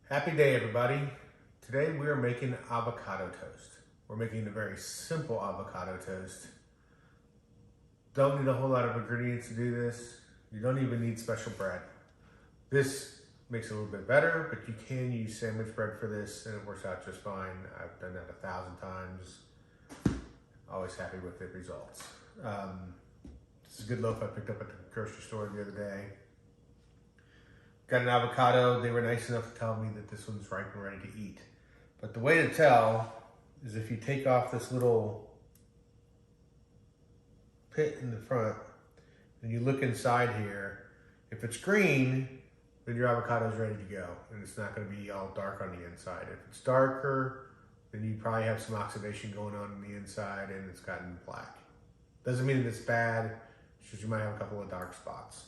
Happy day, everybody. Today we are making avocado toast. We're making a very simple avocado toast. Don't need a whole lot of ingredients to do this. You don't even need special bread. This makes it a little bit better, but you can use sandwich bread for this and it works out just fine. I've done that 1,000 times. Always happy with the results. This is a good loaf I picked up at the grocery store the other day. Got an avocado. They were nice enough to tell me that this one's ripe and ready to eat. But the way to tell is if you take off this little pit in the front and you look inside here, if it's green, then your avocado is ready to go and it's not going to be all dark on the inside. If it's darker, then you probably have some oxidation going on the inside and it's gotten black. Doesn't mean that it's bad, it's just you might have a couple of dark spots.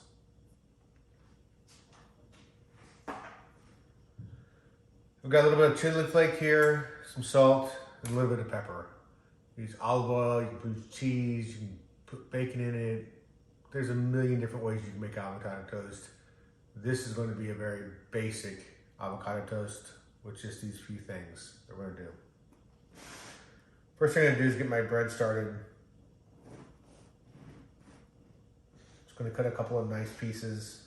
We've got a little bit of chili flake here, some salt, and a little bit of pepper. Use olive oil, you can put cheese, you can put bacon in it. There's a million different ways you can make avocado toast. This is going to be a very basic avocado toast with just these few things that we're going to do. First thing I'm going to do is get my bread started. Just going to cut a couple of nice pieces.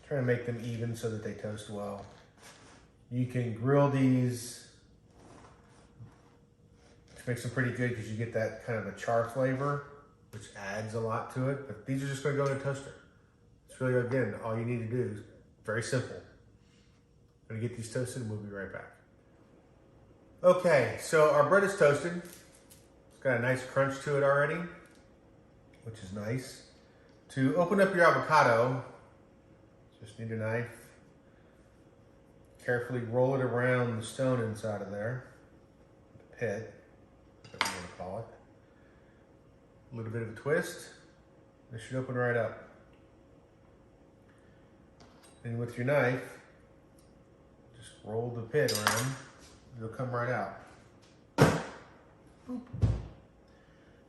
Trying to make them even so that they toast well. You can grill these, which makes them pretty good because you get that kind of a char flavor, which adds a lot to it. But these are just going to go in a toaster. It's really, again, all you need to do is very simple. I'm going to get these toasted and we'll be right back. Okay, so our bread is toasted. It's got a nice crunch to it already, which is nice. To open up your avocado, just need a knife. Carefully roll it around the stone inside of there. The pit, whatever you want to call it. A little bit of a twist. This should open right up. And with your knife, just roll the pit around. It'll come right out. Boop.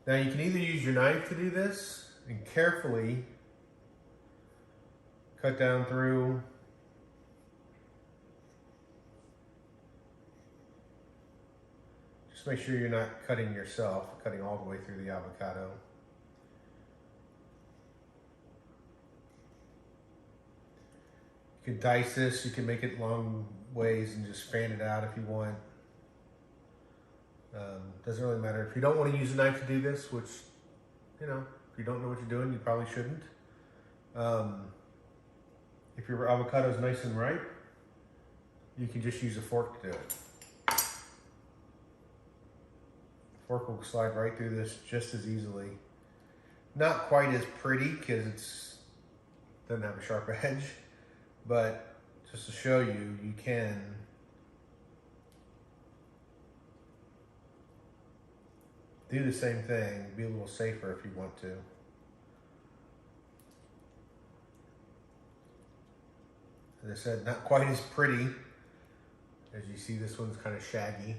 Now you can either use your knife to do this and carefully cut down through. Just make sure you're not cutting yourself, cutting all the way through the avocado. You can dice this, you can make it long ways and just fan it out if you want. Doesn't really matter. If you don't want to use a knife to do this, which, you know, if you don't know what you're doing, you probably shouldn't. If your avocado is nice and ripe, you can just use a fork to do it. The fork will slide right through this just as easily. Not quite as pretty because it doesn't have a sharp edge, but just to show you, you can do the same thing, be a little safer if you want to. As I said, not quite as pretty. As you see, this one's kind of shaggy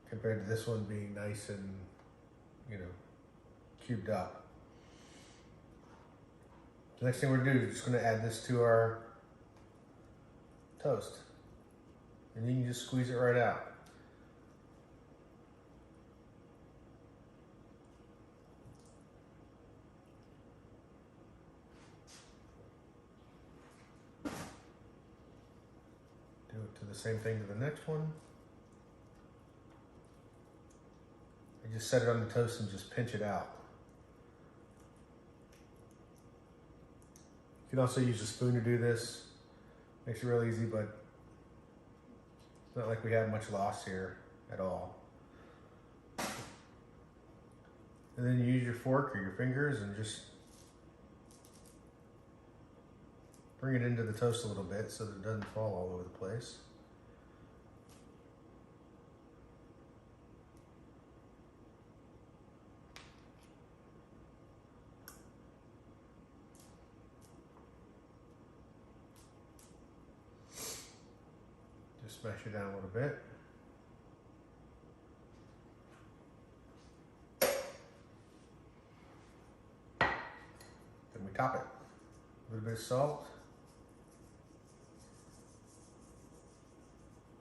compared to this one being nice and, you know, cubed up. The next thing we're gonna do is just gonna add this to our toast. And you can just squeeze it right out. Do it to the same thing to the next one. I just set it on the toast and just pinch it out. You can also use a spoon to do this. Makes it real easy, but it's not like we have much loss here at all. And then you use your fork or your fingers and just bring it into the toast a little bit so that it doesn't fall all over the place. Just smash it down a little bit. top it. A little bit of salt.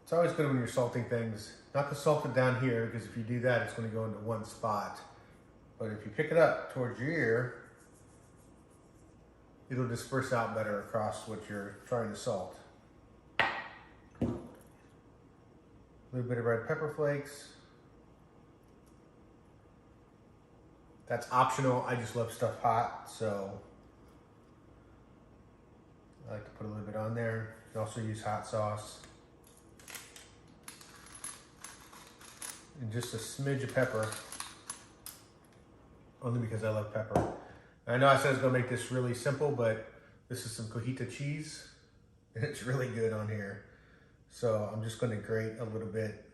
It's always good when you're salting things, not to salt it down here, because if you do that, it's going to go into one spot. But if you pick it up towards your ear, it'll disperse out better across what you're trying to salt. A little bit of red pepper flakes. That's optional. I just love stuff hot, so I like to put a little bit on there. You can also use hot sauce. And just a smidge of pepper, only because I love pepper. I know I said I was gonna make this really simple, but this is some cojita cheese, and it's really good on here. So I'm just gonna grate a little bit.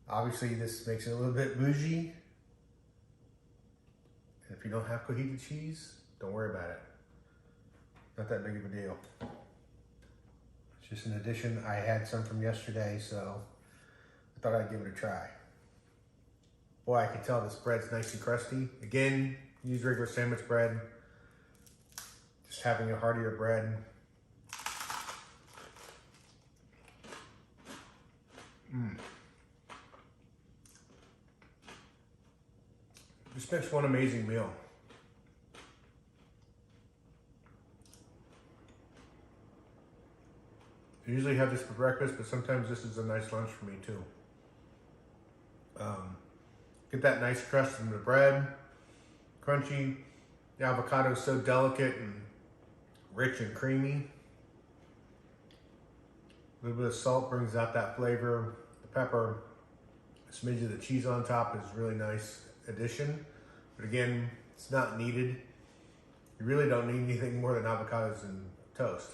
Obviously this makes it a little bit bougie. And if you don't have cojita cheese, don't worry about it. Not that big of a deal. It's just an addition. I had some from yesterday, so I thought I'd give it a try. Boy, I can tell this bread's nice and crusty. Again, use regular sandwich bread. Just having a heartier bread. This makes one amazing meal. I usually have this for breakfast, but sometimes this is a nice lunch for me too. Get that nice crust in the bread, crunchy. The avocado is so delicate and rich and creamy. A little bit of salt brings out that flavor. The pepper, a smidge of the cheese on top is a really nice addition. But again, it's not needed. You really don't need anything more than avocados and toast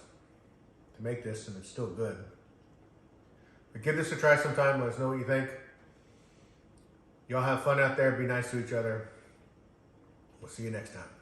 to make this, and it's still good. But give this a try sometime. Let us know what you think. Y'all have fun out there. Be nice to each other. We'll see you next time.